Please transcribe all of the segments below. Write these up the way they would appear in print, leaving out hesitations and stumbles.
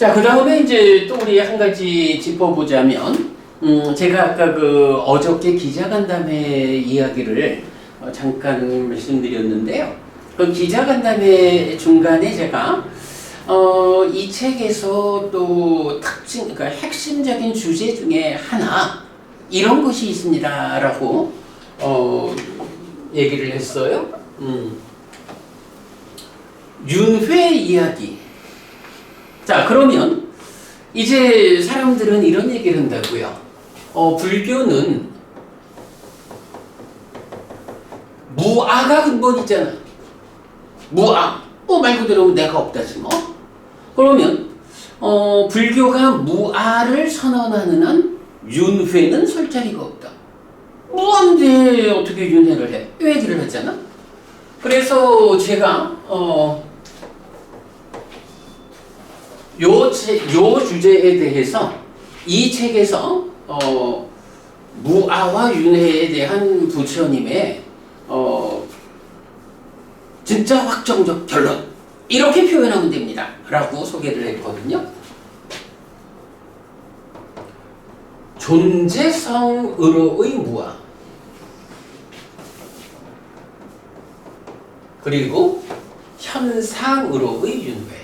자, 그 다음에 이제 또 우리 한 가지 짚어보자면, 제가 아까 그 어저께 기자간담회 이야기를 잠깐 말씀드렸는데요. 그 기자간담회 중간에 제가 이 책에서 또 특징, 그러니까 핵심적인 주제 중에 하나 이런 것이 있습니다라고 얘기를 했어요. 윤회 이야기. 자, 그러면 이제 사람들은 이런 얘기를 한다고요. 불교는 무아가 근본이잖아. 무아. 말 그대로 내가 없다지 뭐. 그러면 불교가 무아를 선언하는 한 윤회는 설 자리가 없다. 무아인데 어떻게 윤회를 해? 얘기를 했잖아. 그래서 제가 요 주제에 대해서 이 책에서 무아와 윤회에 대한 부처님의 진짜 확정적 결론 이렇게 표현하면 됩니다 라고 소개를 했거든요. 존재성으로의 무아 그리고 현상으로의 윤회.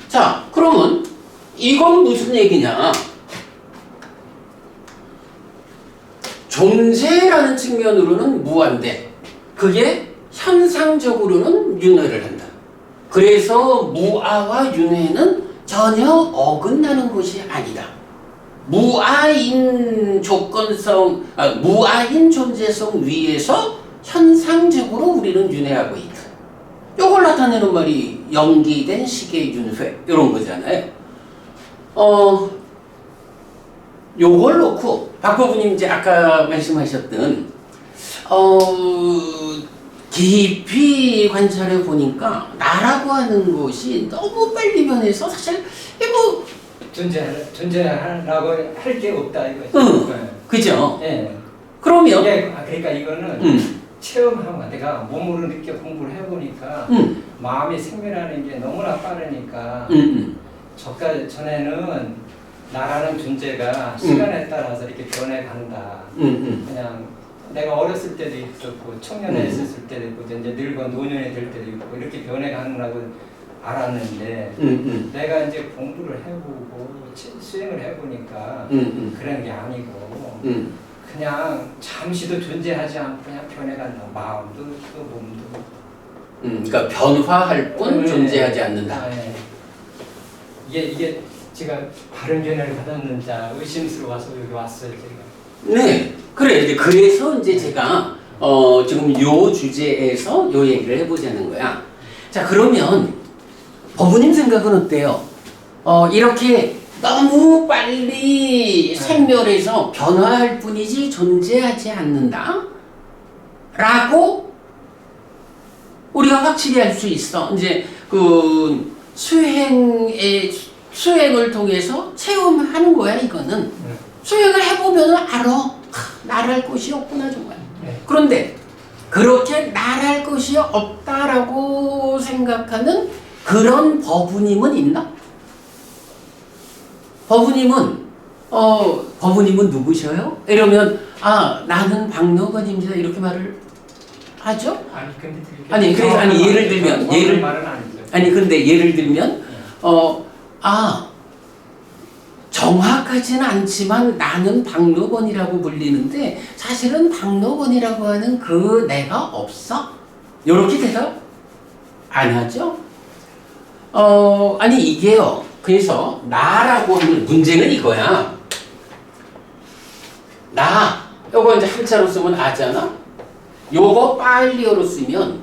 자, 그러면 이건 무슨 얘기냐? 존재라는 측면으로는 무아인데 그게 현상적으로는 윤회를 한다. 그래서 무아와 윤회는 전혀 어긋나는 것이 아니다. 무아인 조건성, 무아인 존재성 위에서 현상적으로 우리는 윤회하고 있다. 요걸 나타내는 말이 연기된 식의 윤회 이런 거잖아요. 요걸 놓고 박보부님 이제 아까 말씀하셨던 깊이 관찰해 보니까 나라고 하는 것이 너무 빨리 변해서 사실 이거 존재하라고 할 게 없다 이거죠. 그죠? 예. 그러면 그러니까 이거는 체험하고 내가 몸으로 느껴 공부를 해보니까 마음이 생멸하는 게 너무나 빠르니까 전에는 나라는 존재가 시간에 따라서 이렇게 변해간다. 그냥 내가 어렸을 때도 있었고 청년에 있었을 때도 있고 이제 늙어 노년이 될 때도 있고 이렇게 변해가느라고 알았는데 내가 이제 공부를 해보고 수행을 해보니까 그런 게 아니고 그냥 잠시도 존재하지 않고 그냥 변해간다. 마음도 또 몸도. 그러니까 변화할 뿐 존재하지 않는다. 네. 이게 제가 바른 견해를 받았는지 의심스러워서 여기 왔어요 제가. 네, 그래. 그래서 이제 제가 지금 요 주제에서 요 얘기를 해보자는 거야. 자, 그러면 법부님 생각은 어때요? 이렇게 너무 빨리 생멸해서 변화할 뿐이지 존재하지 않는다? 라고 우리가 확실히 알 수 있어. 이제 그 수행을 통해서 체험하는 거야, 이거는. 수행을 해보면 알아. 나랄 것이 없구나, 정말. 그런데 그렇게 나랄 것이 없다라고 생각하는 그런 법부님은 있나? 법부님은 누구셔요? 이러면 나는 박노건입니다 이렇게 말을 하죠? 예를 들면 근데 예를 들면 정확하지는 않지만 나는 박노건이라고 불리는데 사실은 박노건이라고 하는 그 내가 없어? 이렇게 대답 안 하죠? 이게요. 그래서 나라고 하는 문제는 이거야. 요거 이제 한자로 쓰면 아잖아? 요거 빨리어로 쓰면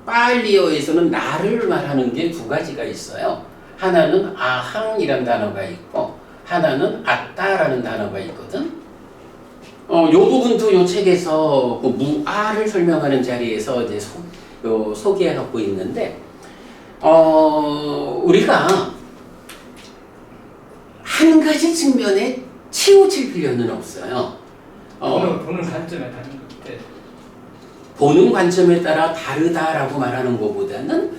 빨리어에서는 나를 말하는 게 두 가지가 있어요. 하나는 아항이라는 단어가 있고 하나는 아따라는 단어가 있거든. 요 부분도 요 책에서 그 무아를 설명하는 자리에서 이제 소개하고 있는데 우리가 한 가지 측면에 치우칠 필요는 없어요. 보는 관점에 다른 것 같아. 보는 관점에 따라 다르다라고 말하는 것보다는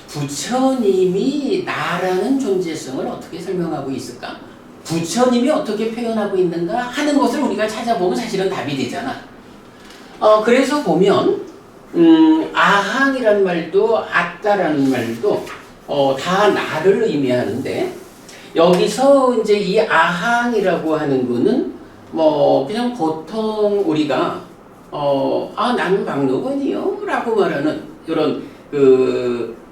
부처님이 나라는 존재성을 어떻게 설명하고 있을까? 부처님이 어떻게 표현하고 있는가 하는 것을 우리가 찾아보면 사실은 답이 되잖아. 그래서 보면 아항이란 말도 아따라는 말도 다 나를 의미하는데 여기서 이제 이 아항이라고 하는 거는 뭐 그냥 보통 우리가 나는 박노건이요 라고 말하는 이런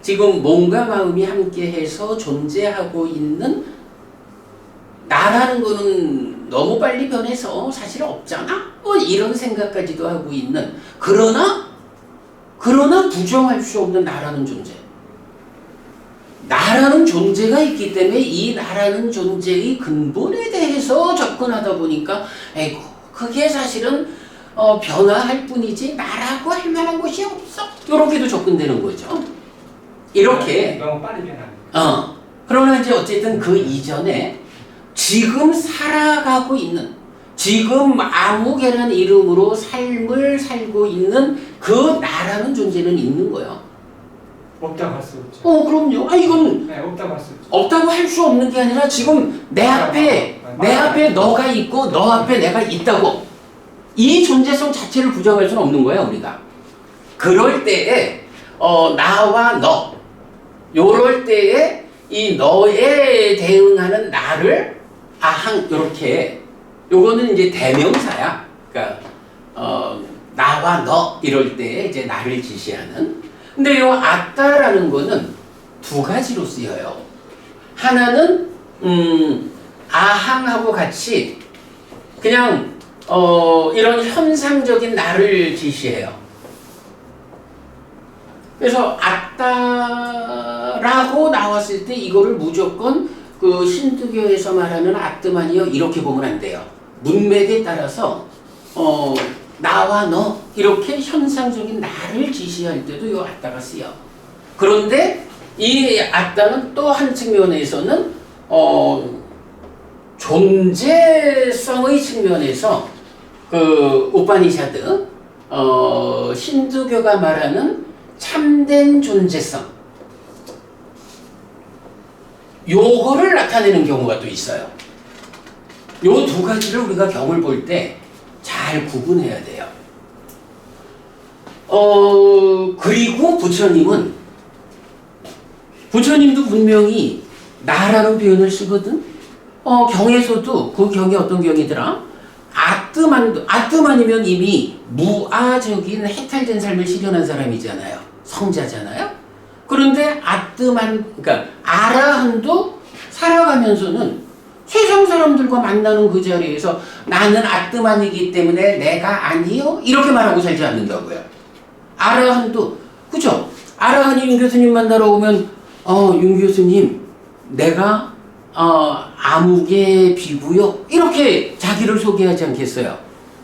지금 몸과 마음이 함께해서 존재하고 있는 나라는 거는 너무 빨리 변해서 사실 없잖아? 뭐 이런 생각까지도 하고 있는 그러나 부정할 수 없는 나라는 존재. 나라는 존재가 있기 때문에 이 나라는 존재의 근본에 대해서 접근하다 보니까 에이고 그게 사실은 변화할 뿐이지 나라고 할 만한 것이 없어. 이렇게도 접근되는 거죠. 이렇게 너무 빨리 변하니까. 그러나 이제 어쨌든 그 이전에 지금 살아가고 있는 지금 아무개란 이름으로 삶을 살고 있는 그 나라는 존재는 있는 거예요. 없다고 할 수 없죠. 그럼요. 이건 네, 없다고 할 수 없죠. 없다고 할 수 없는 게 아니라 지금 내 앞에 너가 있고 너 앞에 내가 있다고 이 존재성 자체를 부정할 수는 없는 거야 우리가. 그럴 때에 나와 너 요럴 때에 이 너에 대응하는 나를 아항 이렇게 요거는 이제 대명사야. 그러니까 나와 너 이럴 때에 이제 나를 지시하는. 근데 요 아따라는 거는 두 가지로 쓰여요. 하나는 아항하고 같이 그냥 이런 현상적인 나를 지시해요. 그래서 아따라고 나왔을 때 이거를 무조건 그 신두교에서 말하는 아뜨만이요 이렇게 보면 안 돼요. 문맥에 따라서 나와 너 이렇게 현상적인 나를 지시할 때도 이 아따가 쓰여. 그런데 이 아따는 또 한 측면에서는 존재성의 측면에서 그 우파니샤드 힌두교가 말하는 참된 존재성 요거를 나타내는 경우가 또 있어요. 요 두 가지를 우리가 경을 볼 때 잘 구분해야 돼요. 그리고 부처님도 분명히 나라는 표현을 쓰거든. 경에서도 그 경이 어떤 경이더라? 아뜨만이면 이미 무아적인 해탈된 삶을 실현한 사람이잖아요. 성자잖아요. 그런데 그러니까 아라한도 살아가면서는 세상 사람들과 만나는 그 자리에서 나는 아뜨만이기 때문에 내가 아니요 이렇게 말하고 살지 않는다고요. 아라한도 그죠? 아라한이 윤 교수님 만나러 오면 윤 교수님 내가 아무개 비구요 이렇게 자기를 소개하지 않겠어요.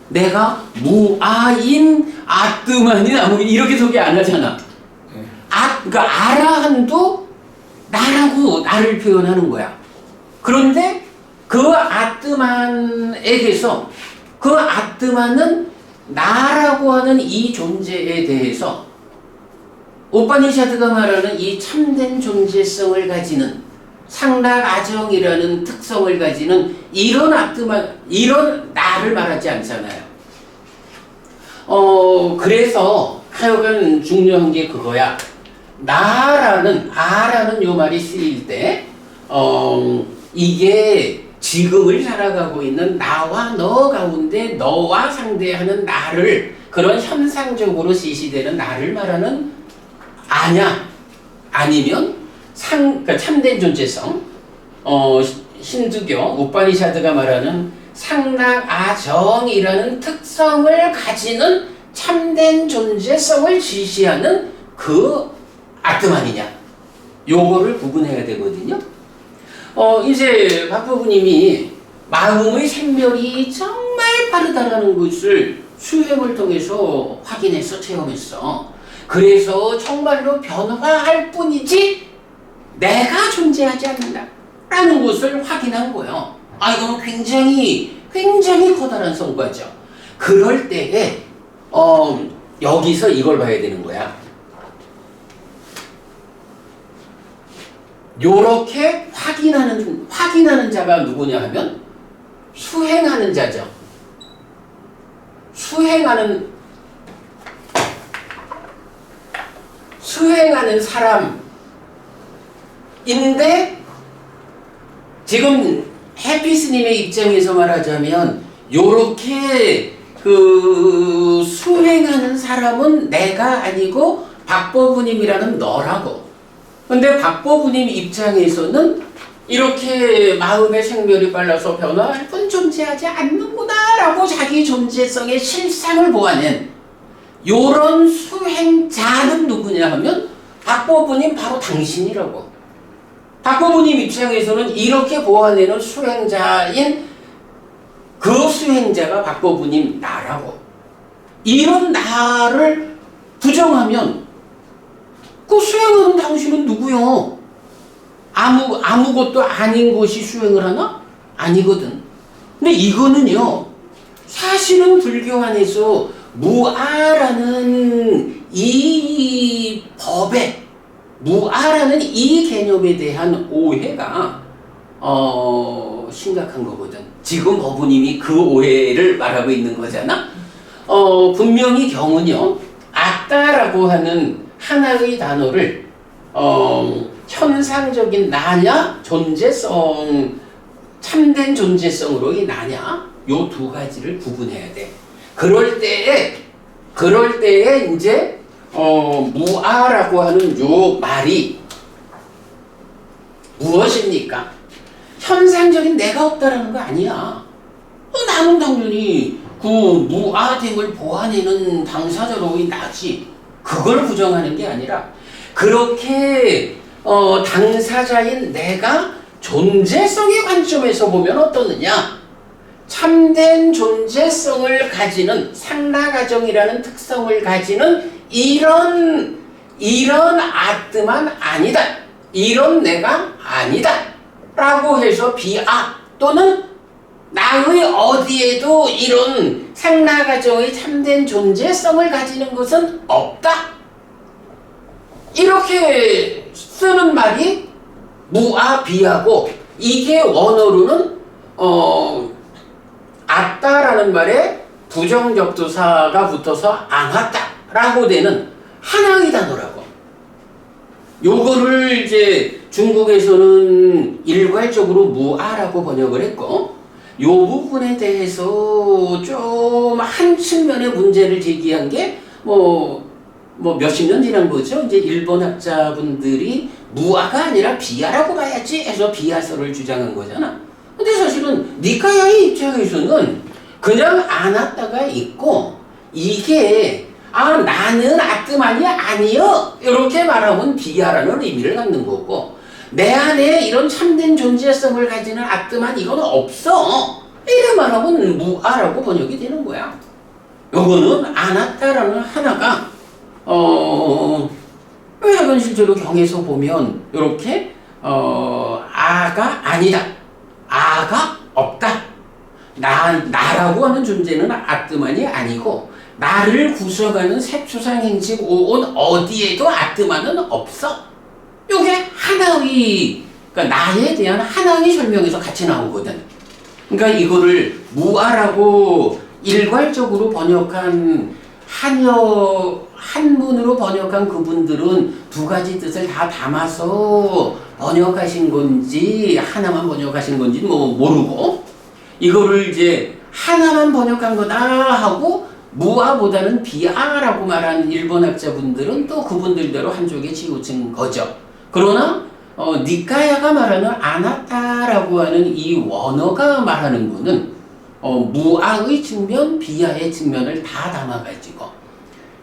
내가 무아인 아뜨만인 아무개 이렇게 소개 안 하잖아. 그러니까 아라한도 나라고 나를 표현하는 거야. 그런데 그 아뜨만에게서 그 아뜨만은 나라고 하는 이 존재에 대해서 우파니샤드가 말하는 이 참된 존재성을 가지는 상락아정이라는 특성을 가지는 이런 이런 나를 말하지 않잖아요. 그래서 하여간 중요한 게 그거야. 아라는 요 말이 쓰일 때 이게 지금을 살아가고 있는 나와 너 가운데 너와 상대하는 나를 그런 현상적으로 지시되는 나를 말하는 아니면 그러니까 참된 존재성 힌두교 우파니샤드가 말하는 상락아정이라는 특성을 가지는 참된 존재성을 지시하는 그 아뜨만이냐 요거를 구분해야 되거든요. 이제 박부부님이 마음의 생멸이 정말 빠르다라는 것을 수행을 통해서 확인해서 체험했어. 그래서 정말로 변화할 뿐이지 내가 존재하지 않는다라는 것을 확인한 거예요. 이건 굉장히 커다란 성과죠. 그럴 때에 여기서 이걸 봐야 되는 거야. 요렇게 확인하는 자가 누구냐 하면 수행하는 자죠. 수행하는 사람인데 지금 해피 스님의 입장에서 말하자면 요렇게 그 수행하는 사람은 내가 아니고 박보부님이라는 너라고. 근데 박보부님 입장에서는 이렇게 마음의 생멸이 빨라서 변화할 뿐 존재하지 않는구나라고 자기 존재성의 실상을 보아낸 요런 수행자는 누구냐 하면 박보부님 바로 당신이라고. 박보부님 입장에서는 이렇게 보아내는 수행자인 그 수행자가 박보부님 나라고. 이런 나를 부정하면 그 수행하는 당신은 누구요? 아무것도 아닌 것이 수행을 하나? 아니거든. 근데 이거는요, 사실은 불교 안에서 무아라는 이 법에, 무아라는 이 개념에 대한 오해가 심각한 거거든. 지금 어부님이 그 오해를 말하고 있는 거잖아. 분명히 경은요, 아따라고 하는 하나의 단어를 현상적인 나냐, 존재성, 참된 존재성으로의 나냐, 요 두 가지를 구분해야 돼. 그럴 때에 이제 무아라고 하는 요 말이 무엇입니까? 현상적인 내가 없다라는 거 아니야. 나는 당연히 그 무아됨을 보아내는 당사자로의 나지. 그걸 부정하는 게 아니라 그렇게 당사자인 내가 존재성의 관점에서 보면 어떠느냐? 참된 존재성을 가지는 상라가정이라는 특성을 가지는 이런 아뜨만 아니다. 이런 내가 아니다. 라고 해서 비아 또는 나의 어디에도 이런 상라가정의 참된 존재성을 가지는 것은 없다. 이렇게 쓰는 말이 무아비하고 이게 원어로는 아따라는 말에 부정적두사가 붙어서 안왔다라고 되는 하나의 단어라고. 요거를 이제 중국에서는 일괄적으로 무아라고 번역을 했고, 요 부분에 대해서 좀 한 측면의 문제를 제기한 게 몇십 년 지난 거죠. 이제 일본 학자분들이 무아가 아니라 비아라고 봐야지 해서 비아설을 주장한 거잖아. 근데 사실은 니카야의 입장에서는 그냥 아나따가 있고 이게 나는 아뜨만이 아니여 이렇게 말하면 비아라는 의미를 갖는 거고, 내 안에 이런 참된 존재성을 가지는 아뜨만 이거는 없어 이래 말하면 무아라고 번역이 되는 거야. 요거는 아나따라는 하나가 하여간 실제로 경에서 보면 이렇게 아가 아니다, 아가 없다, 나라고 하는 존재는 아뜨만이 아니고 나를 구성하는 색수상행식 오온 어디에도 아뜨만은 없어. 요게 하나의, 그러니까 나에 대한 하나의 설명에서 같이 나오거든. 그러니까 이거를 무아라고 일괄적으로 번역한 한문으로 번역한 그분들은 두 가지 뜻을 다 담아서 번역하신 건지 하나만 번역하신 건지는 모르고, 이거를 이제 하나만 번역한 거다 하고 무아보다는 비아라고 말한 일본 학자분들은 또 그분들대로 한쪽에 치우친 거죠. 그러나 니카야가 말하는 아나타라고 하는 이 원어가 말하는 거는 무아의 측면, 비아의 측면을 다 담아가지고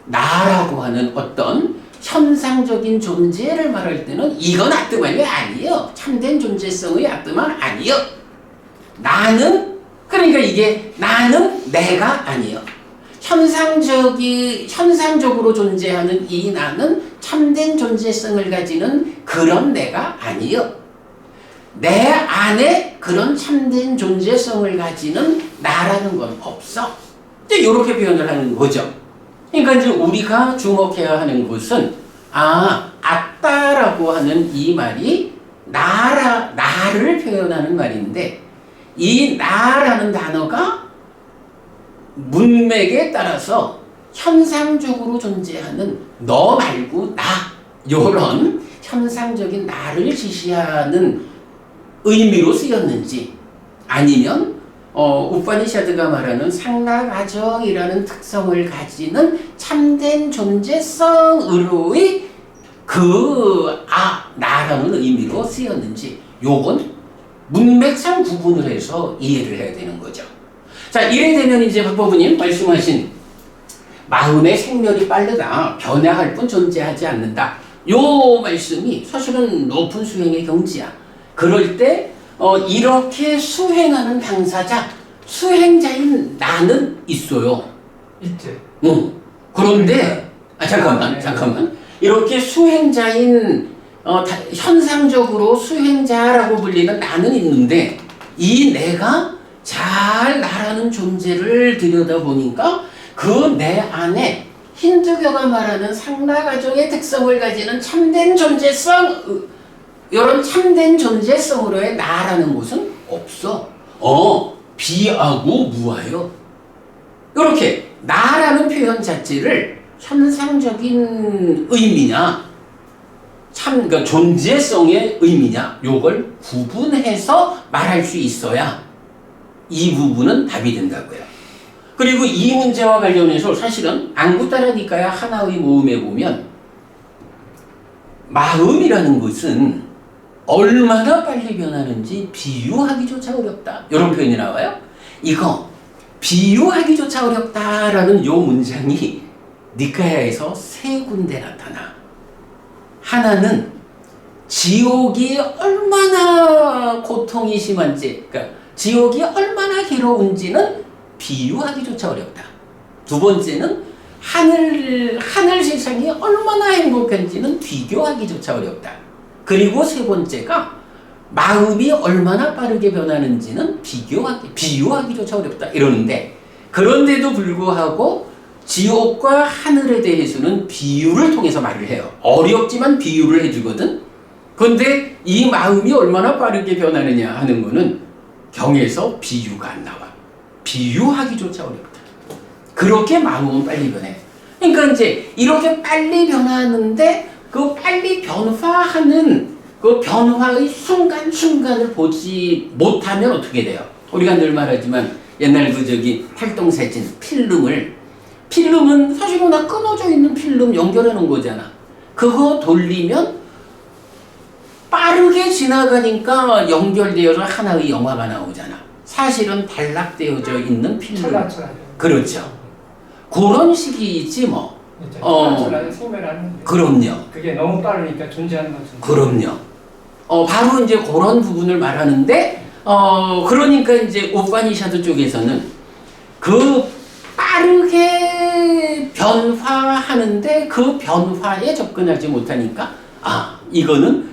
나라고 하는 어떤 현상적인 존재를 말할 때는 이건 아뜨만이 아니에요. 참된 존재성의 아뜨만 아니에요. 나는, 그러니까 이게 나는 내가 아니에요. 현상적으로 존재하는 이 나는 참된 존재성을 가지는 그런 내가 아니요. 내 안에 그런 참된 존재성을 가지는 나라는 건 없어. 이제 이렇게 표현을 하는 거죠. 그러니까 이제 우리가 주목해야 하는 것은 아따라고 하는 이 말이 나를 표현하는 말인데 이 나라는 단어가 문맥에 따라서 현상적으로 존재하는 너 말고 나 요런 현상적인 나를 지시하는 의미로 쓰였는지 아니면 우파니샤드가 말하는 상라가정이라는 특성을 가지는 참된 존재성으로의 나라는 의미로 쓰였는지 요건 문맥상 구분을 해서 이해를 해야 되는 거죠. 자, 이래 되면 이제 박법부님 말씀하신 마음의 생멸이 빠르다, 변화할 뿐 존재하지 않는다. 요 말씀이 사실은 높은 수행의 경지야. 그럴 때 이렇게 수행하는 당사자, 수행자인 나는 있어요. 있지. 그런데 잠깐만. 이렇게 수행자인 현상적으로 수행자라고 불리는 나는 있는데 이 내가 잘 나라는 존재를 들여다보니까 그 내 안에 힌두교가 말하는 상라가정의 특성을 가지는 참된 존재성, 이런 참된 존재성으로의 나라는 것은 없어. 비하고 무하여. 이렇게 나라는 표현 자체를 현상적인 의미냐, 그러니까 존재성의 의미냐, 요걸 구분해서 말할 수 있어야 이 부분은 답이 된다고요. 그리고 이 문제와 관련해서 사실은 앙구타라니까야 하나의 모음에 보면 마음이라는 것은 얼마나 빨리 변하는지 비유하기조차 어렵다. 이런 표현이 나와요. 이거 비유하기조차 어렵다라는 요 문장이 니카야에서 세 군데 나타나. 하나는 지옥이 얼마나 고통이 심한지, 그러니까 지옥이 얼마나 괴로운지는 비유하기조차 어렵다. 두 번째는 하늘 세상이 얼마나 행복한지는 비교하기조차 어렵다. 그리고 세 번째가 마음이 얼마나 빠르게 변하는지는 비유하기조차 어렵다. 이러는데 그런데도 불구하고 지옥과 하늘에 대해서는 비유를 통해서 말을 해요. 어렵지만 비유를 해주거든. 그런데 이 마음이 얼마나 빠르게 변하느냐 하는 거는 경에서 비유가 안 나와. 비유하기조차 어렵다. 그렇게 마음은 빨리 변해. 그러니까 이제 이렇게 빨리 변하는데 그 빨리 변화하는 그 변화의 순간순간을 보지 못하면 어떻게 돼요? 우리가 늘 말하지만 옛날 활동사진, 필름은 사실은 나 끊어져 있는 필름 연결해 놓은 거잖아. 그거 돌리면 빠르게 지나가니까 연결되어서 하나의 영화가 나오잖아. 사실은 단락되어져 있는 필름. 그렇죠. 그런 식이지 뭐. 그럼요. 그게 너무 빠르니까 존재하는 거죠. 그럼요. 바로 이제 그런 부분을 말하는데, 그러니까 이제 우파니샤드 쪽에서는 그 빠르게 변화하는데 그 변화에 접근하지 못하니까, 이거는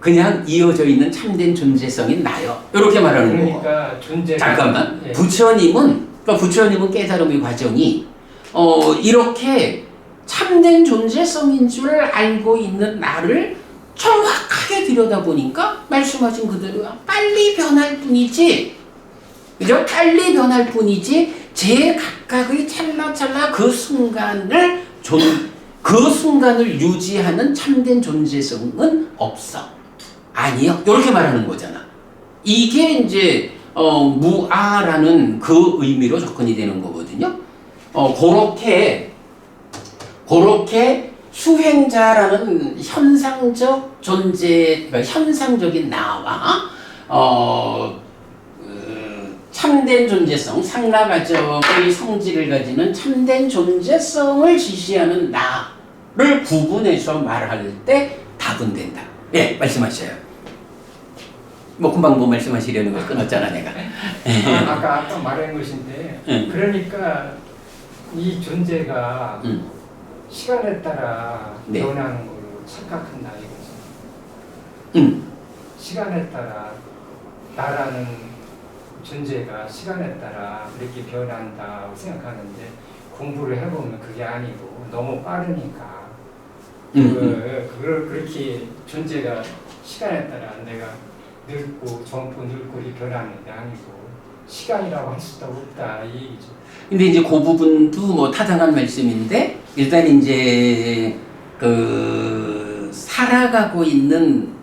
그냥 이어져 있는 참된 존재성인 나요. 이렇게 말하는 거고. 그러니까 존재. 잠깐만. 예. 부처님은 깨달음의 과정이 이렇게 참된 존재성인 줄 알고 있는 나를 정확하게 들여다보니까 말씀하신 그대로 빨리 변할 뿐이지, 그죠? 빨리 변할 뿐이지 제각각의 찰나찰나 그 순간을 유지하는 참된 존재성은 없어. 아니요. 이렇게 말하는 거잖아. 이게 이제 무아라는 그 의미로 접근이 되는 거거든요. 그렇게 수행자라는 현상적 존재, 그러니까 현상적인 나와 참된 존재성, 상라가정의 성질을 가지는 참된 존재성을 지시하는 나를 구분해서 말할 때 답은 된다. 예, 말씀하셔요. 금방 말씀하시려는 걸 끊었잖아, 내가. 아까 말한 것인데, 그러니까 이 존재가 시간에 따라 변하는 걸로 착각한다 이거죠. 시간에 따라 나라는 존재가 시간에 따라 이렇게 변한다고 생각하는데 공부를 해보면 그게 아니고 너무 빠르니까 그걸 그렇게 존재가 시간에 따라 내가 늙고 젊고 늙고 이렇게 변하는 게 아니고 시간이라고 할 수도 없다 이 얘기죠. 근데 이제 그 부분도 뭐 타당한 말씀인데 일단 이제 그 살아가고 있는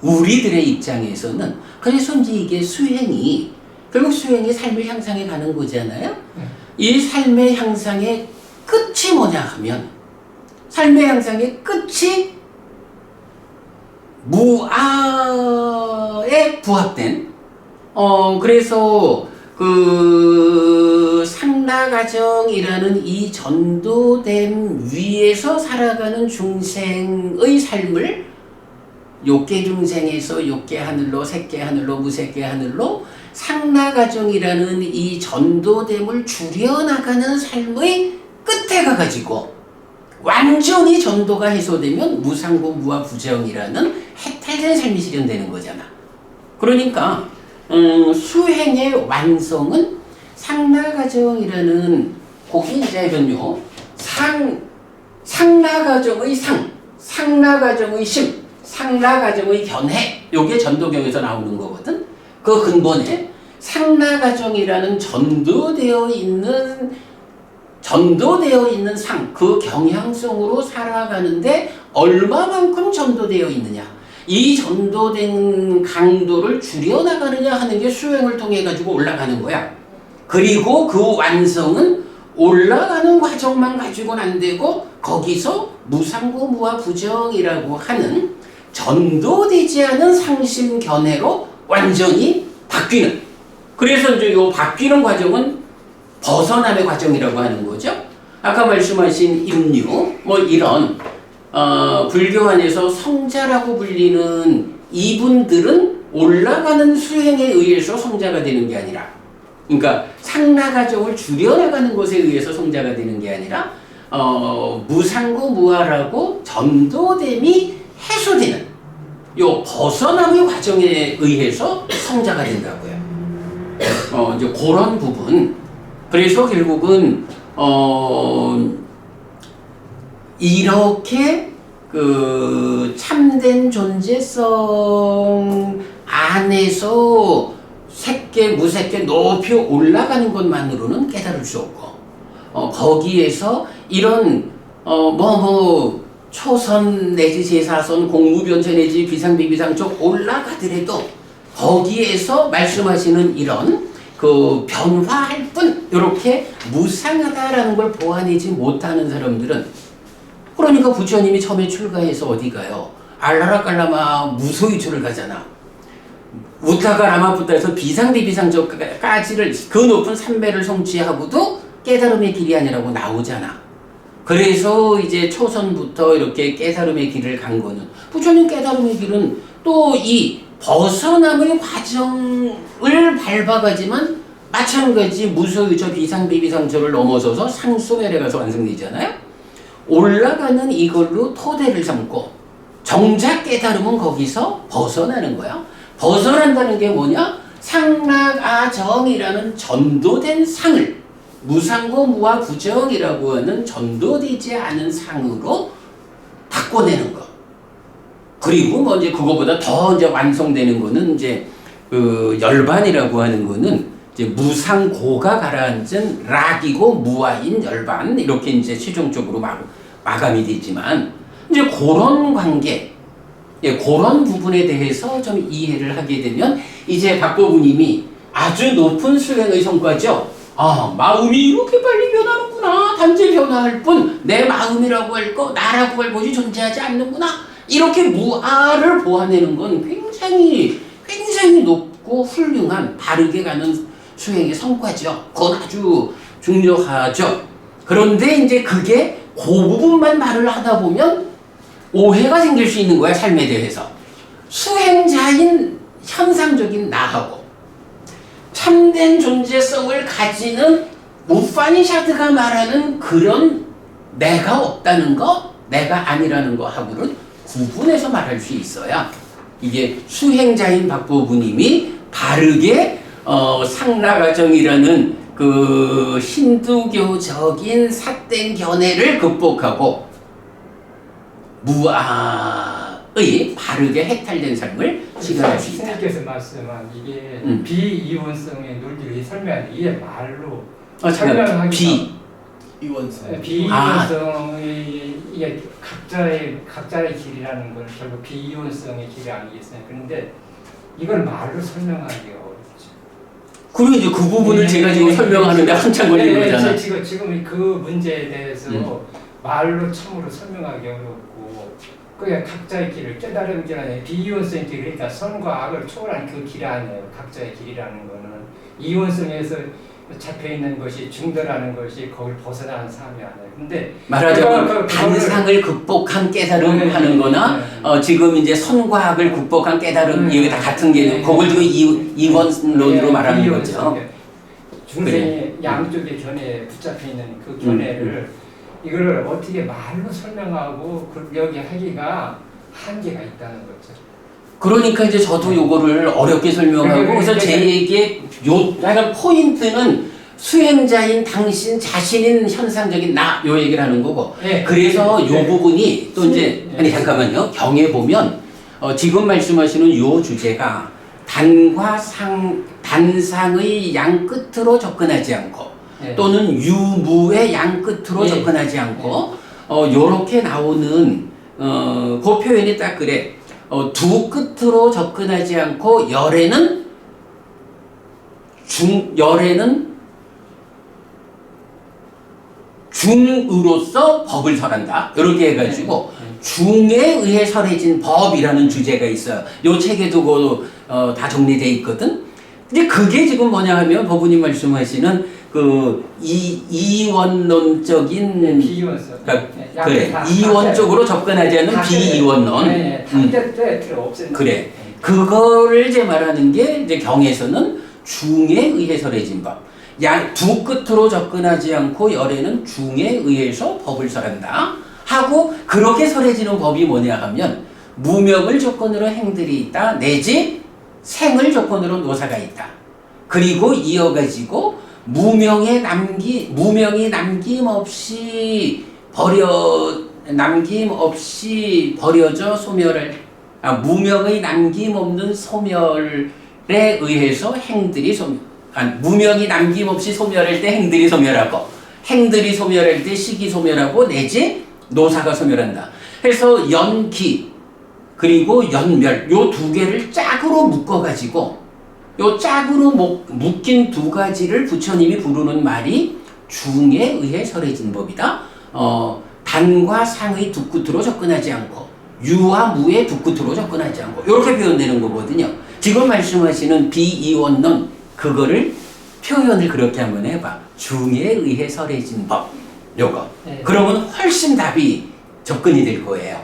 우리들의 입장에서는 그래서 이제 이게 수행이 결국 수행이 삶의 향상에 가는 거잖아요. 이 삶의 향상의 끝이 뭐냐 하면 삶의 향상의 끝이 무아에 부합된 그래서 그 상라가정이라는 이 전도됨 위에서 살아가는 중생의 삶을 욕계 중생에서 욕계 하늘로 색계 하늘로 무색계 하늘로 상라가정이라는 이 전도됨을 줄여나가는 삶의 끝에 가가지고 완전히 전도가 해소되면 무상고 무아 부정이라는 해탈된 삶이 실현되는 거잖아. 그러니까 수행의 완성은 상라가정이라는 거기 이제는요 상라가정의 상라가정의 심, 상라가정의 견해 요게 전도경에서 나오는 거거든. 그 근본에 상라가정이라는 전도되어 있는 상, 그 경향성으로 살아가는데 얼마만큼 전도되어 있느냐, 이 전도된 강도를 줄여나가느냐 하는 게 수행을 통해 가지고 올라가는 거야. 그리고 그 완성은 올라가는 과정만 가지고는 안 되고 거기서 무상고 무아 부정이라고 하는 전도되지 않은 상심 견해로 완전히 바뀌는, 그래서 이제 이 바뀌는 과정은 벗어남의 과정이라고 하는 거죠. 아까 말씀하신 임류 뭐 이런 불교 안에서 성자라고 불리는 이분들은 올라가는 수행에 의해서 성자가 되는 게 아니라, 그러니까 상라가정을 줄여나가는 것에 의해서 성자가 되는 게 아니라 무상고 무아라고 전도됨이 해소되는 요 벗어남의 과정에 의해서 성자가 된다고요. 이제 그런 부분. 그래서 결국은 이렇게 그 참된 존재성 안에서 색계 무색계 높이 올라가는 것만으로는 깨달을 수 없고 거기에서 이런 초선 내지 제사선 공무변체 내지 비상비비상적 올라가더라도 거기에서 말씀하시는 이런 그 변화할 뿐 이렇게 무상하다라는 걸 보아내지 못하는 사람들은, 그러니까 부처님이 처음에 출가해서 어디 가요? 알라라깔라마 무소유초를 가잖아. 우타가라마부터해서 비상비비상적까지를 그 높은 삼배를 성취하고도 깨달음의 길이 아니라고 나오잖아. 그래서 이제 초선부터 이렇게 깨달음의 길을 간 거는, 부처님 깨달음의 길은 또 이 벗어남의 과정을 밟아가지만 마찬가지 무소유처 비상비비상처를 넘어서서 상소멸에 가서 완성되잖아요. 올라가는 이걸로 토대를 삼고 정작 깨달음은 거기서 벗어나는 거야. 벗어난다는 게 뭐냐? 상락아정이라는 전도된 상을 무상고 무아 부정이라고 하는 전도되지 않은 상으로 바꿔내는 거. 그리고 뭐 이제 그거보다 더 이제 완성되는 거는 이제 그 열반이라고 하는 거는 이제 무상고가 가라앉은 락이고 무아인 열반, 이렇게 이제 최종적으로 마감이 되지만 이제 그런 관계, 그런 부분에 대해서 좀 이해를 하게 되면 이제 박보부님이 아주 높은 수행의 성과죠. 마음이 이렇게 빨리 변하는구나. 단지 변화할 뿐 내 마음이라고 할 거, 나라고 할 것이 존재하지 않는구나. 이렇게 무아를 보아내는 건 굉장히 높고 훌륭한 바르게 가는 수행의 성과죠. 그건 아주 중요하죠. 그런데 이제 그게 그 부분만 말을 하다 보면 오해가 생길 수 있는 거야, 삶에 대해서. 수행자인 현상적인 나하고 참된 존재성을 가지는 우파니샤드가 말하는 그런 내가 없다는 거, 내가 아니라는 거 하고는 구분해서 말할 수 있어야 이게 수행자인 박보부님이 바르게 상라가정이라는 그 힌두교적인 삿된 견해를 극복하고 무아의 바르게 해탈된 삶을 실현할 수 있다. 선생님께서 말씀한 이게 비이원성의 논리를 설명하는 이게 말로 설명하기 이원성. 비이원성이 이게 각자의 길이라는 건 결국 비이원성의 길이 아니겠어요. 그런데 이걸 말로 설명하기가 어렵죠. 그리고 이제 그 부분을 제가 지금 설명하는데 한참 걸리는 거잖아. 지금 그 문제에 대해서 말로 참으로 설명하기 어렵고 그게 각자의 길을 깨달은 길 아니에요. 비이원성의 길, 그러니까 선과 악을 초월한 그 길 아니에요. 각자의 길이라는 거는 이원성에서 잡혀있는 것이 중도라는 것이 거기를 벗어나는 삶이 아니에요. 근데 말하자면 단상을 극복한 깨달음 하는 거나 지금 이제 선과 악을 극복한 깨달음 이게 다 같은 개념. 그걸 지금 이원론으로 말하는 거죠. 중생이 양쪽의 견해에 붙잡혀 있는 그 견해를 이거를 어떻게 말로 설명하고 여기 하기가 한계가 있다는 거죠. 그러니까 이제 저도 요거를 어렵게 설명하고 그래서 제 약간 포인트는 수행자인 당신 자신인 현상적인 나 요 얘기를 하는 거고 그래서 요 부분이 또 이제 아니 잠깐만요 경에 보면 지금 말씀하시는 요 주제가 단상의 양 끝으로 접근하지 않고 또는 유무의 양 끝으로 접근하지 않고 요렇게 나오는 그 표현이 딱 그래. 두 끝으로 접근하지 않고 열에는 중으로서 법을 설한다. 이렇게 해가지고 중에 의해 설해진 법이라는 주제가 있어요. 요 책에도 다 정리되어 있거든. 근데 그게 지금 뭐냐 하면 법부님 말씀하시는 그 이원론적인 비이원성. 그래 이원적으로 접근하지 않는 비이원론. 그래 그거를 이제 말하는 게 이제 경에서는 중에 의해 설해진 법. 두 끝으로 접근하지 않고 열에는 중에 의해서 법을 설한다 하고 그렇게 설해지는 법이 뭐냐 하면 무명을 조건으로 행들이 있다 내지 생을 조건으로 노사가 있다. 그리고 이어가지고 무명이 남김없이 버려져 소멸을 무명의 남김없는 소멸에 의해서 행들이 무명이 남김없이 소멸할 때 행들이 소멸하고 행들이 소멸할 때 시기 소멸하고 내지 노사가 소멸한다. 그래서 연기 그리고 연멸 요 두 개를 짝으로 묶어가지고 요 짝으로 묶인 두 가지를 부처님이 부르는 말이 중에 의해 설해진 법이다. 단과 상의 두 끝으로 접근하지 않고 유와 무의 두 끝으로 접근하지 않고 이렇게 표현되는 거거든요. 지금 말씀하시는 비이원론 그거를 표현을 그렇게 한번 해봐. 중에 의해 설해진 법 요거. 그러면 훨씬 답이 접근이 될 거예요.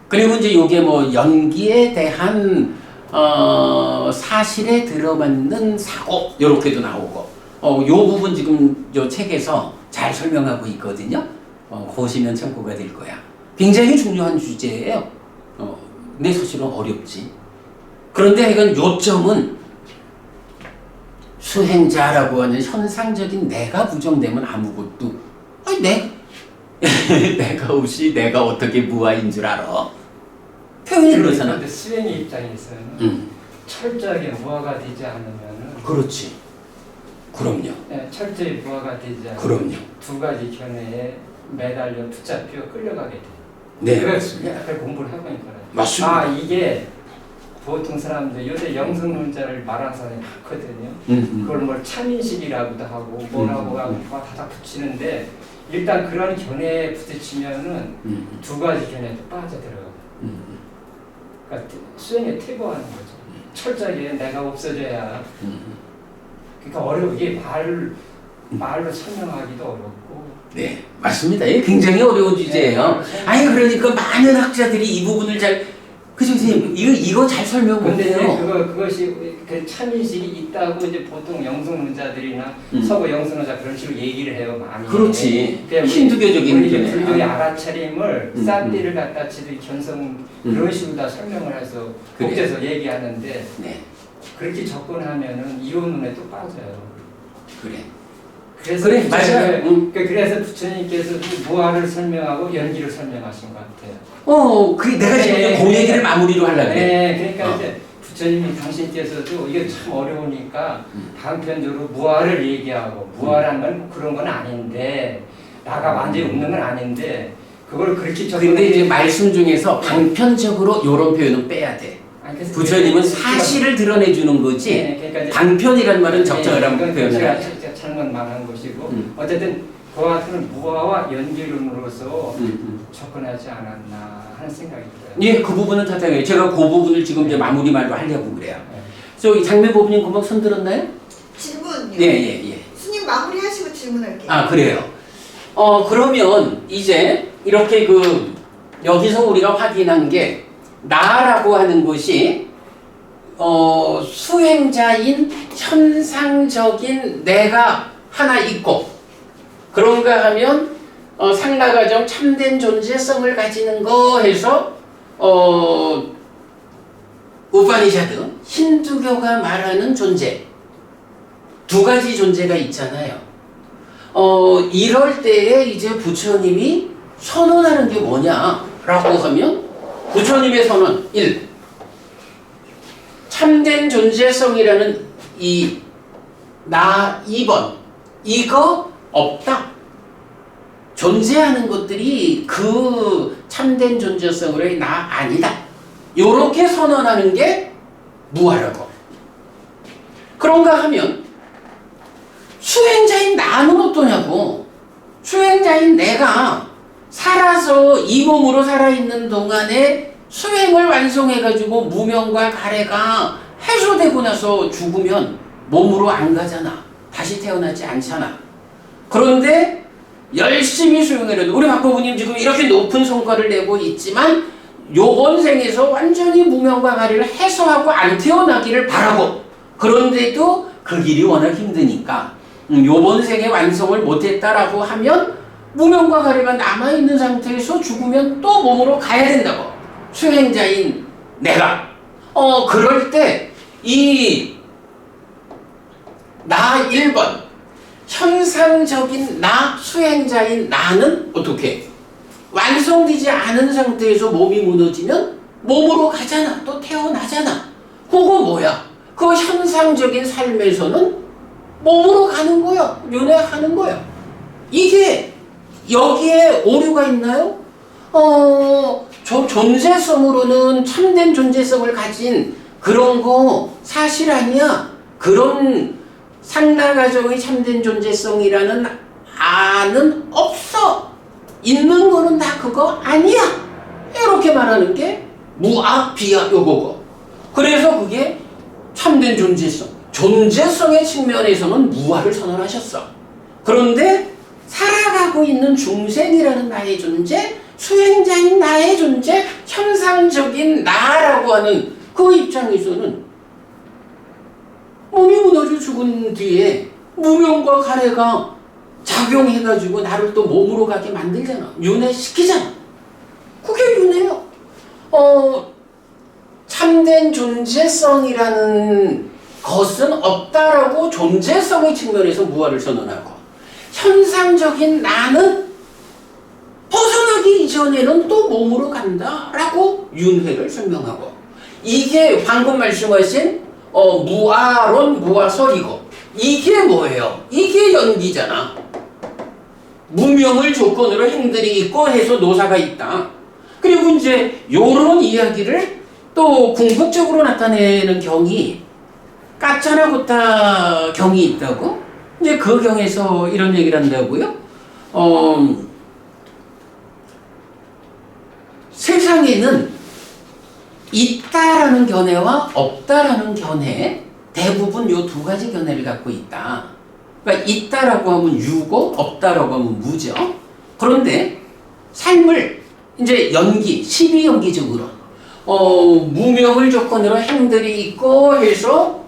그리고 이제 요게 뭐 연기에 대한 사실에 들어맞는 사고 요렇게도 나오고 요 부분 지금 요 책에서 잘 설명하고 있거든요. 보시면 참고가 될 거야. 굉장히 중요한 주제예요. 근데 사실은 어렵지. 그런데 이건 요점은 수행자라고 하는 현상적인 내가 부정되면 아무것도 내가 없이 내가 어떻게 무아인 줄 알아. 표현이 그렇잖아. 그런데 수행의 입장에서는 철저하게 무아가 되지 않으면 그렇지. 그럼요. 철저히 무아가 되지 않으면 그럼요. 두 가지 견해에 매달려 붙잡혀 끌려가게 돼. 네, 맞습니다. 공부를 하고 있는 거예요. 맞습니다. 이게 보통 사람들 요새 영성론자를 말하는 사람이 많거든요. 그걸 뭘 참인식이라고도 하고 뭐라고 하고 다 붙이는데 일단 그런 견해에 부딪히면은 두 가지 견해에 빠져들어요. 그러니까 수행에 퇴보하는 거죠. 철저하게 내가 없어져야. 그러니까 어려워. 이게 말로 설명하기도 어렵고. 네, 맞습니다. 이게 굉장히 어려운 주제예요. 아니 그러니까 많은 학자들이 이 부분을 그죠, 선생님? 이거 잘 설명 못해요. 근데 그것이 그 참인식이 있다고 이제 보통 영성론자들이나 서구 영성론자 그런 식으로 얘기를 해요, 많이. 그렇지. 힌두교적인 우리 불교의 알아차림을 싼띠를 갖다 치듯 견성 그런 식으로 다 설명을 해서 복제해서 얘기하는데 그렇게 접근하면은 이원론에 또 빠져요. 그래. 그래서 그래, 맞아요. 그래서 부처님께서 무아를 설명하고 연기를 설명하신 것 같아요. 그래 내가 지금 그 얘기를 마무리로 하려고 그래. 네, 그러니까 이제 부처님이 당신께서도 이게 참 어려우니까 단편적으로 무아를 얘기하고 무아라는 건 그런 건 아닌데 나가 완전히 없는 건 아닌데 그걸 그렇게 근데 이제 말씀 중에서 방편적으로 이런 표현은 빼야 돼. 부처님은 사실을 드러내주는 거지. 네, 그러니까 방편이란 말은 적절한 표현을 제가 해. 잘못 말한 것이고 어쨌든 그와 같은 무아와 연기론으로서 접근하지 않았나 하는 생각이 들어요. 예, 그 부분은 다 당연해요. 제가 그 부분을 지금 이제 마무리 말로 하려고 그래요. 그래서 이 장매법님 금방 손 들었나요? 질문요. 예. 스님 마무리하시고 질문할게요. 아, 그래요. 그러면 이제 이렇게 여기서 우리가 확인한 게 나라고 하는 것이 수행자인 현상적인 내가 하나 있고 그런가 하면 상나가정 참된 존재성을 가지는 거 해서 우파니샤드 힌두교가 말하는 존재 두 가지 존재가 있잖아요. 이럴 때에 이제 부처님이 선언하는 게 뭐냐라고 하면 부처님의 선언 1. 참된 존재성이라는 나 2번 이거 없다. 존재하는 것들이 그 참된 존재성으로의 나 아니다. 요렇게 선언하는 게 무아라고. 그런가 하면 수행자인 나는 어떠냐고. 수행자인 내가 살아서 이 몸으로 살아있는 동안에 수행을 완성해가지고 무명과 가래가 해소되고 나서 죽으면 몸으로 안 가잖아. 다시 태어나지 않잖아. 그런데 열심히 수행을 해도 우리 박보부님 지금 이렇게 높은 성과를 내고 있지만 요번 생에서 완전히 무명과 가래를 해소하고 안 태어나기를 바라고 그런데도 그 길이 워낙 힘드니까 요번 생에 완성을 못했다라고 하면 무명과 가래가 남아있는 상태에서 죽으면 또 몸으로 가야 된다고. 수행자인 내가. 그럴 때 나 1번 현상적인 나 수행자인 나는 어떻게? 완성되지 않은 상태에서 몸이 무너지면 몸으로 가잖아. 또 태어나잖아. 그거 뭐야? 그 현상적인 삶에서는 몸으로 가는 거야. 윤회하는 거야. 이게 여기에 오류가 있나요? 존재성으로는 참된 존재성을 가진 그런 거 사실 아니야. 그런 상나가정의 참된 존재성이라는 아는 없어. 있는 거는 다 그거 아니야. 이렇게 말하는 게 무아, 비아 요거고. 그래서 그게 참된 존재성. 존재성의 측면에서는 무아를 선언하셨어. 그런데 살아가고 있는 중생이라는 나의 존재, 수행자인 나의 존재, 현상적인 나라고 하는 그 입장에서는 몸이 무너져 죽은 뒤에 무명과 가래가 작용해가지고 나를 또 몸으로 가게 만들잖아. 윤회시키잖아. 그게 윤회요. 참된 존재성이라는 것은 없다라고 존재성의 측면에서 무아를 선언하고 현상적인 나는 벗어나기 이전에는 또 몸으로 간다라고 윤회를 설명하고 이게 방금 말씀하신 무아론 무아설이고 이게 뭐예요? 이게 연기잖아. 무명을 조건으로 행들이 있고 해서 노사가 있다. 그리고 이제 요런 이야기를 또 궁극적으로 나타내는 경이 까짜나 고타 경이 있다고? 이제 그 경에서 이런 얘기를 한다고요? 세상에는 있다라는 견해와 없다라는 견해, 대부분 요 두 가지 견해를 갖고 있다. 그러니까 있다라고 하면 유고, 없다라고 하면 무죠. 그런데 삶을 이제 12연기적으로 무명을 조건으로 행들이 있고 해서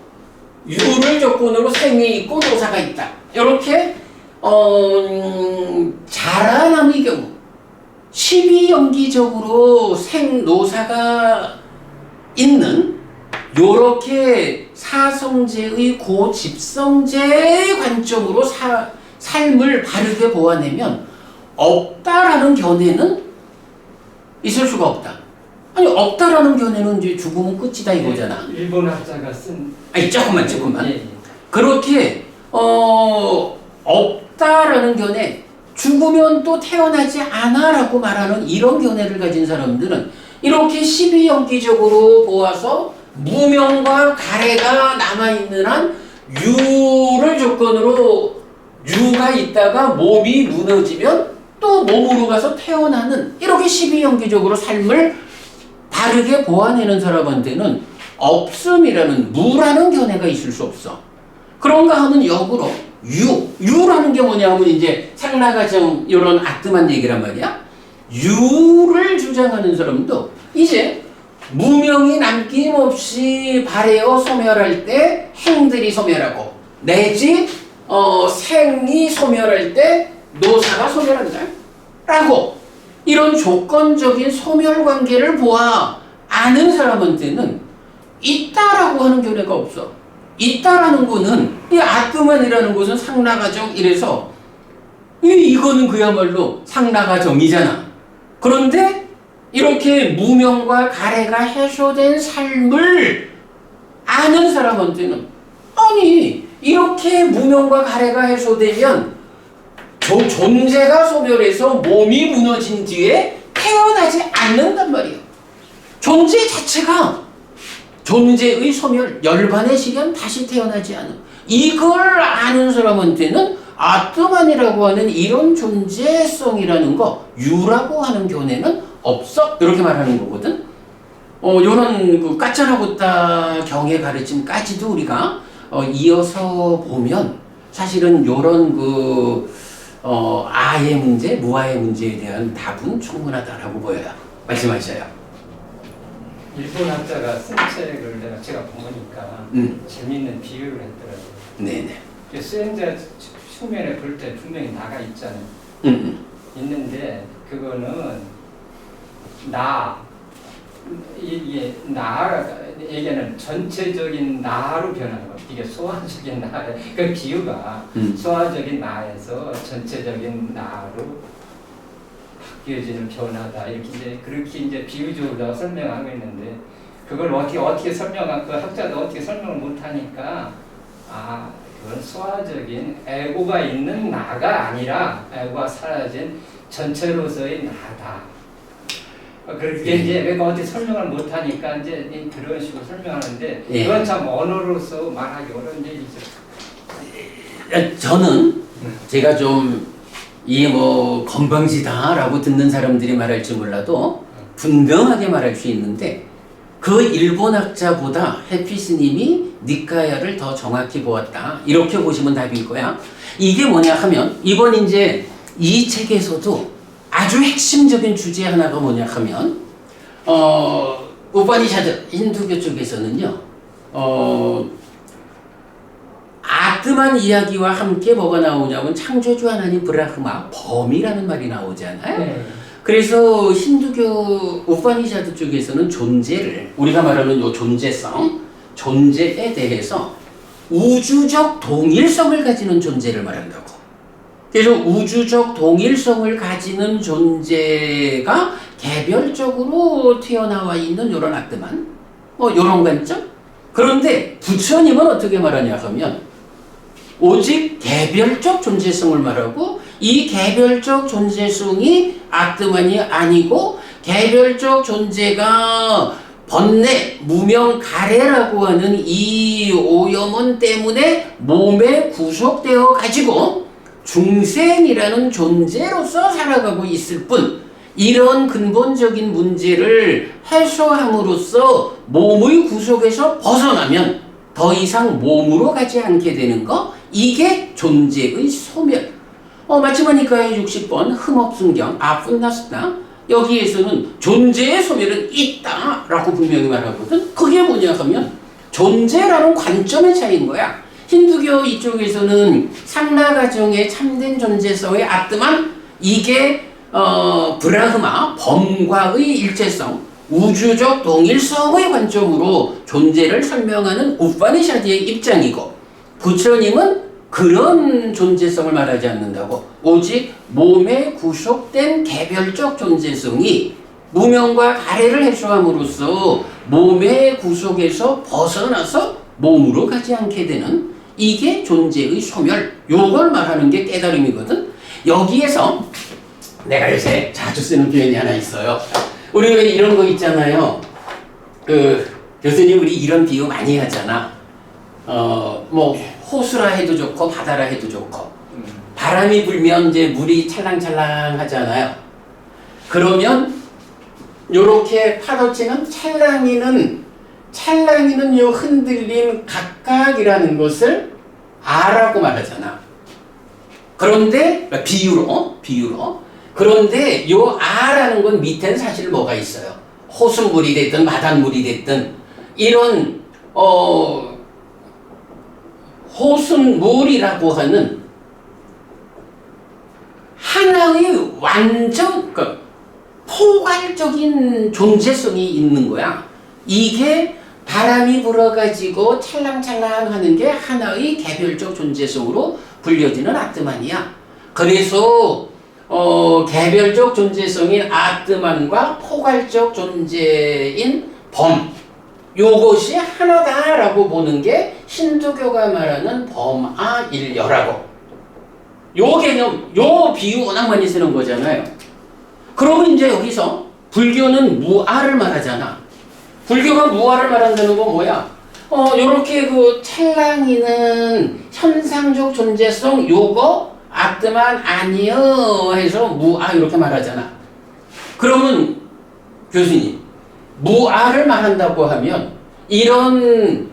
유를 조건으로 생이 있고 노사가 있다. 이렇게 자라남의 경우 12연기적으로 생노사가 있는 요렇게 사성제의 고집성제 관점으로 삶을 바르게 보아내면 없다라는 견해는 있을 수가 없다. 아니 없다라는 견해는 이제 죽으면 끝이다 이거잖아. 일본 학자가 쓴. 아니 조금만. 예, 예. 그렇게 없다라는 견해, 죽으면 또 태어나지 않아라고 말하는 이런 견해를 가진 사람들은 이렇게 시비연기적으로 보아서 무명과 가래가 남아있는 한 유를 조건으로 유가 있다가 몸이 무너지면 또 몸으로 가서 태어나는 이렇게 시비연기적으로 삶을 바르게 보아내는 사람한테는 없음이라는 무라는 견해가 있을 수 없어. 그런가 하면 역으로 유라는 게 뭐냐 하면 이제 상나가정 이런 아뜸한 얘기란 말이야. 유를 주장하는 사람도 이제 무명이 남김없이 발해어 소멸할 때 행들이 소멸하고 내지 생이 소멸할 때 노사가 소멸한다 라고 이런 조건적인 소멸관계를 보아 아는 사람한테는 있다라고 하는 견해가 없어. 있다라는 거는 이 아트만이라는 것은 상나가정 이래서 이거는 그야말로 상나가정이잖아. 그런데 이렇게 무명과 가래가 해소된 삶을 아는 사람한테는 아니 이렇게 무명과 가래가 해소되면 존재가 소멸해서 몸이 무너진 뒤에 태어나지 않는단 말이에요. 존재 자체가 존재의 소멸, 열반의 시간 다시 태어나지 않은 이걸 아는 사람한테는 아트만이라고 하는 이런 존재성이라는 거 유라고 하는 견해는 없어 이렇게 말하는 거거든. 요런 그 까짜라고따 경의 가르침까지도 우리가 이어서 보면 사실은 요런 아의 문제, 무아의 문제에 대한 답은 충분하다라고 보여요. 말씀하셔요. 일본 학자가 쓴 책을 제가 보니까 재미있는 비유를 했더라고요. 네네. 수행자 측면에 볼 때 분명히 나가 있잖아요. 있는데 그거는 이게 얘기는 전체적인 나로 변하는 거. 이게 소화적인 나. 그 비유가 소화적인 나에서 전체적인 나로 바뀌어지는 변화다. 그렇게 이제 비유적으로 설명하고 있는데 그걸 어떻게 설명한 그 학자도 어떻게 설명을 못하니까 그건 소화적인 에고가 있는 나가 아니라 에고가 사라진 전체로서의 나다. 그렇게 이제 내가 어떻게 설명을 못하니까 이제 그런 식으로 설명하는데 그건 참 언어로서 말하기 어려운 얘기죠. 저는 제가 좀 이게 건방지다라고 듣는 사람들이 말할지 몰라도 분명하게 말할 수 있는데 그 일본 학자보다 해피스님이 니카야를 더 정확히 보았다 이렇게 보시면 답일 거야. 이게 뭐냐 하면 이번 이제 이 책에서도 아주 핵심적인 주제 하나가 뭐냐 하면 우파니샤드 힌두교 쪽에서는요 아트만 이야기와 함께 뭐가 나오냐면 창조주 하나님 브라흐마 범이라는 말이 나오잖아요. 네. 그래서 힌두교 우파니샤드 쪽에서는 존재를 우리가 말하는 요 존재성 존재에 대해서 우주적 동일성을 가지는 존재를 말한다고. 그래서 우주적 동일성을 가지는 존재가 개별적으로 튀어나와 있는 이런 아트만 이런 관점. 그런데 부처님은 어떻게 말하냐 하면 오직 개별적 존재성을 말하고 이 개별적 존재성이 아트만이 아니고 개별적 존재가 번뇌, 무명, 가래라고 하는 이 오염원 때문에 몸에 구속되어 가지고 중생이라는 존재로서 살아가고 있을 뿐 이런 근본적인 문제를 해소함으로써 몸의 구속에서 벗어나면 더 이상 몸으로 가지 않게 되는 거 이게 존재의 소멸. 마치마니카의 60번 흠업순경 아푼나스다 여기에서는 존재의 소멸은 있다 라고 분명히 말하거든. 그게 뭐냐 하면 존재라는 관점의 차이인 거야. 힌두교 이쪽에서는 상나가정의 참된 존재성의 아트만 이게 브라흐마 범과의 일체성 우주적 동일성의 관점으로 존재를 설명하는 우파니샤드의 입장이고, 부처님은 그런 존재성을 말하지 않는다고, 오직 몸에 구속된 개별적 존재성이 무명과 가래를 해소함으로써 몸의 구속에서 벗어나서 몸으로 가지 않게 되는, 이게 존재의 소멸, 요걸 말하는 게 깨달음이거든. 여기에서 내가 요새 자주 쓰는 표현이 하나 있어요. 우리 왜 이런 거 있잖아요. 교수님 우리 이런 비유 많이 하잖아. 뭐 호수라 해도 좋고 바다라 해도 좋고, 바람이 불면 이제 물이 찰랑찰랑 하잖아요. 그러면 요렇게 파도치는 찰랑이는 요 흔들림 각각이라는 것을 아라고 말하잖아. 그런데 비유로 그런데 요 아라는 건 밑에는 사실 뭐가 있어요? 호수물이 됐든 바닷물이 됐든 이런 호수물이라고 하는 하나의 완전 포괄적인 존재성이 있는 거야. 이게 바람이 불어가지고 찰랑찰랑 하는 게 하나의 개별적 존재성으로 불려지는 아트만이야. 그래서 개별적 존재성인 아트만과 포괄적 존재인 범, 요것이 하나다라고 보는 게 힌두교가 말하는 범아일여라고. 요 개념, 요 비유 워낙 많이 쓰는 거잖아요. 그러면 이제 여기서 불교는 무아를 말하잖아. 불교가 무아를 말한다는 건 뭐야? 요렇게 그 찰랑이는 현상적 존재성 요거 아트만 아니여 해서 무아 이렇게 말하잖아. 그러면 교수님, 무아를 말한다고 하면 이런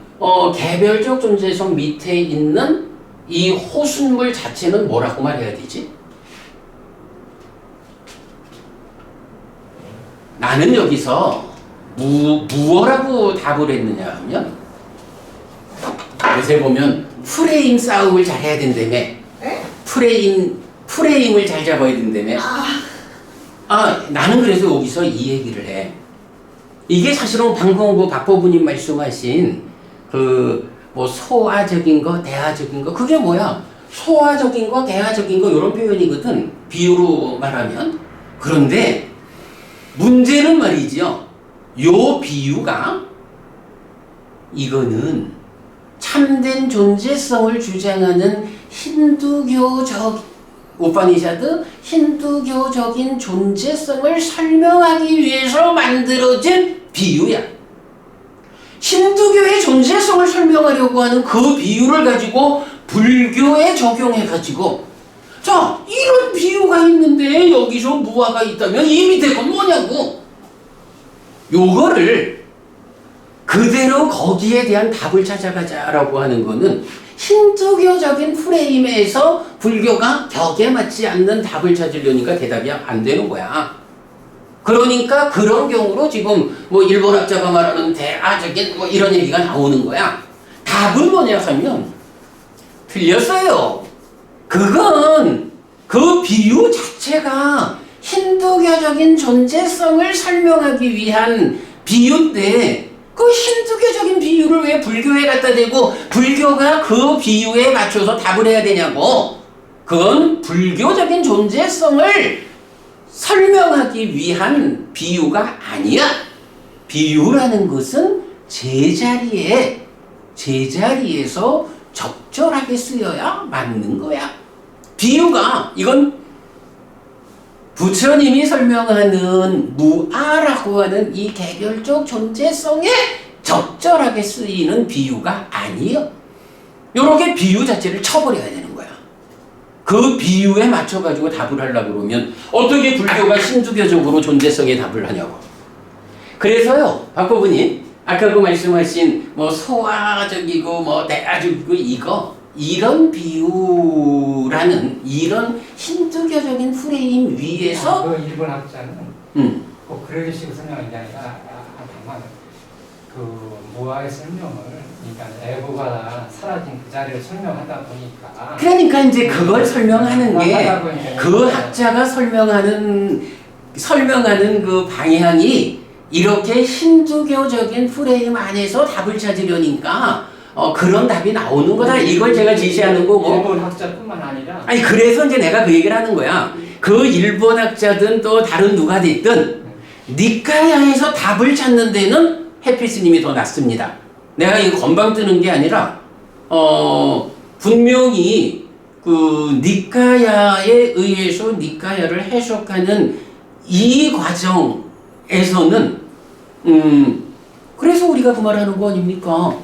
개별적 존재성 밑에 있는 이 호수물 자체는 뭐라고 말해야 되지? 나는 여기서 무어라고 답을 했느냐 하면, 요새 보면 프레임 싸움을 잘 해야 된다며. 네? 프레임을 잘 잡아야 된다며. 나는 그래서 여기서 이 얘기를 해. 이게 사실은 방금 박법부님 말씀하신 뭐 소아적인 거, 대아적인 거, 그게 뭐야? 소아적인 거, 대아적인 거 이런 표현이거든. 비유로 말하면. 그런데 문제는 말이지요. 요 비유가 이거는 참된 존재성을 주장하는 힌두교적인 존재성을 설명하기 위해서 만들어진 비유야. 힌두교의 존재성을 설명하려고 하는 그 비유를 가지고 불교에 적용해가지고, 자, 이런 비유가 있는데 여기서 무아가 있다면 이 밑에 건 뭐냐고. 요거를 그대로 거기에 대한 답을 찾아가자라고 하는 거는 힌두교적인 프레임에서 불교가 격에 맞지 않는 답을 찾으려니까 대답이 안 되는 거야. 그러니까 그런 경우로 지금 뭐 일본 학자가 말하는 대아적인 뭐 이런 얘기가 나오는 거야. 답은 뭐냐 하면 틀렸어요. 그건 그 비유 자체가 힌두교적인 존재성을 설명하기 위한 비유인데, 그 힌두교적인 비유를 왜 불교에 갖다 대고 불교가 그 비유에 맞춰서 답을 해야 되냐고. 그건 불교적인 존재성을 설명하기 위한 비유가 아니야. 비유라는 것은 제자리에서 적절하게 쓰여야 맞는 거야. 비유가, 이건 부처님이 설명하는 무아라고 하는 이 개별적 존재성에 적절하게 쓰이는 비유가 아니에요. 요렇게 비유 자체를 쳐버려야 되는 거야. 그 비유에 맞춰가지고 답을 하려고 그러면 어떻게 불교가 힌두교적으로 존재성에 답을 하냐고. 그래서요, 박법부님, 아까 그 말씀하신 뭐 소아적이고 뭐 대아적이고 이런 비유라는 이런 힌두교적인 프레임 위에서 그 일본 학자는 꼭 그런 식으로 설명한 게 아니라 다만 그 무아의 설명을, 그러니까 에고가 사라진 그 자리를 설명하다 보니까, 그러니까 이제 그걸 설명하는 게 그 학자가 설명하는 그 방향이 이렇게 힌두교적인 프레임 안에서 답을 찾으려니까 그런 답이 나오는 거다. 이걸 제가 제시하는 거고. 일본 학자뿐만 아니라 아니 그래서 이제 내가 그 얘기를 하는 거야. 그 일본 학자든 또 다른 누가 됐든 니카야에서 답을 찾는 데는 해피스님이 더 낫습니다. 내가 이거 건방 뜨는 게 아니라 분명히 그 니카야에 의해서 니카야를 해석하는 이 과정에서는 그래서 우리가 그 말하는 거 아닙니까?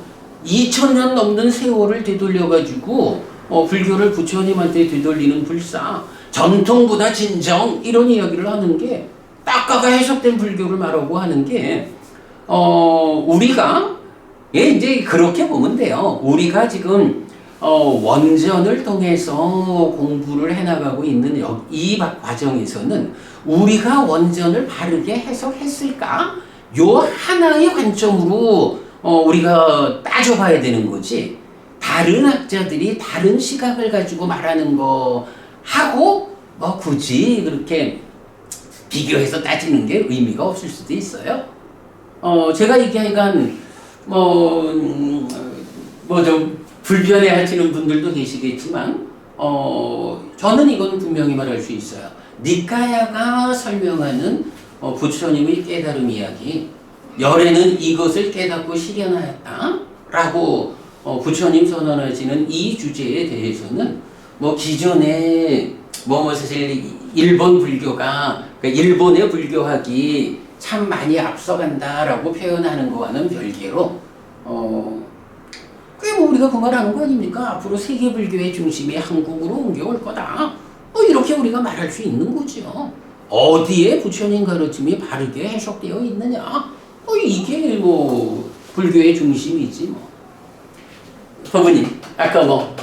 2000년 넘는 세월을 되돌려가지고 불교를 부처님한테 되돌리는 불사, 전통보다 진정, 이런 이야기를 하는 게 딱가가 해석된 불교를 말하고 하는 게 우리가 이제 그렇게 보면 돼요. 우리가 지금 원전을 통해서 공부를 해나가고 있는 이 과정에서는 우리가 원전을 바르게 해석했을까? 요 하나의 관점으로 우리가 따져봐야 되는 거지. 다른 학자들이 다른 시각을 가지고 말하는 거 하고 굳이 그렇게 비교해서 따지는 게 의미가 없을 수도 있어요. 제가 이게 하여간 좀 불변해 하시는 분들도 계시겠지만 저는 이건 분명히 말할 수 있어요. 니카야가 설명하는 부처님의 깨달음 이야기, 열애는 이것을 깨닫고 실현하였다라고 부처님 선언하시는 이 주제에 대해서는 기존에 사실 일본 불교가 그러니까 일본의 불교학이 참 많이 앞서간다라고 표현하는 거와는 별개로 그게 우리가 그 말하는 거 아닙니까? 앞으로 세계 불교의 중심이 한국으로 옮겨올 거다. 이렇게 우리가 말할 수 있는 거죠. 어디에 부처님 가르침이 바르게 해석되어 있느냐? 이게 불교의 중심이지 법부님, 아까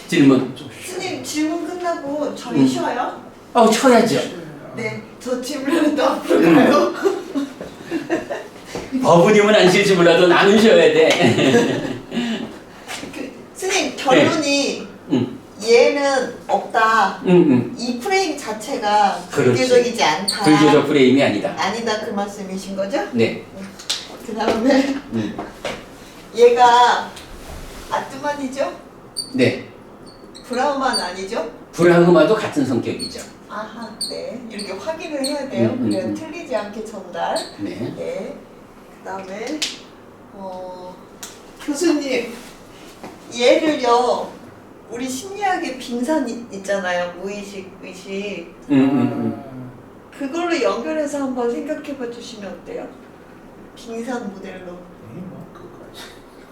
질문. 스님 질문 끝나고 저희 쉬어요? 쳐야죠. 네, 저 질문은 또 앞으로 가요. 법부님은 안 쉴지 몰라도 나는 쉬어야 돼. 스님 결론이 얘는 없다. 이 프레임 자체가 불교적이지 않다. 불교적 프레임이 아니다. 아니다 그 말씀이신 거죠? 네. 그 다음에 얘가 아뚜만이죠? 네. 브라흐만 아니죠? 브라흐마도 같은 성격이죠. 아하, 네. 이렇게 확인을 해야 돼요. 그래야 틀리지 않게 전달. 네. 네. 그 다음에 교수님 얘를요 우리 심리학의 빈산 있잖아요. 무의식, 의식. 그걸로 연결해서 한번 생각해봐 주시면 어때요? 빈산 모델로.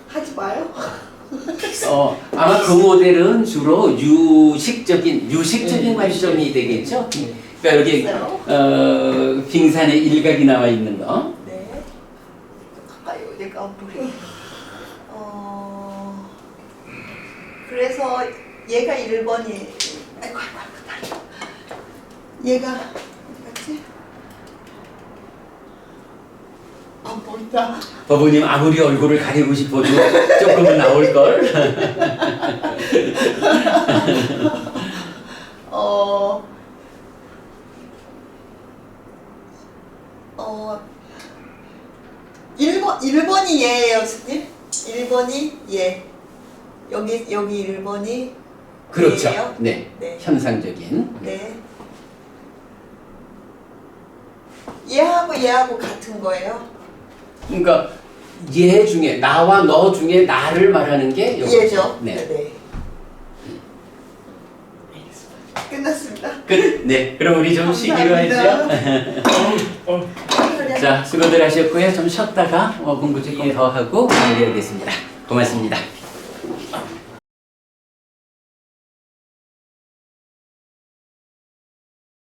하지 마요. 아마 그 모델은 주로 유식적인 관점이 되겠죠. 그러니까 여기 빙산의 일각이 나와 있는 거. 네. 가까이 내가 보래. 그래서 얘가 1번이 아이고 얘가 어디 갔지? 안 보인다. 법부님 아무리 얼굴을 가리고 싶어도 조금은 나올걸. 1번이 얘예요, 스님. 1번이 얘. 여기 1번이 그렇죠. 얘예요? 네. 네. 현상적인. 네. 얘하고 같은 거예요. 그러니까 얘 중에 나와 너 중에 나를 말하는 게 여기죠. 얘죠. 네. 네. 끝났습니다. 끝. 네. 그럼 우리 좀 쉬기로 하죠. 자, 수고들 하셨고요. 좀 쉬었다가 공부 조금 더 하고 마무리하겠습니다. 고맙습니다.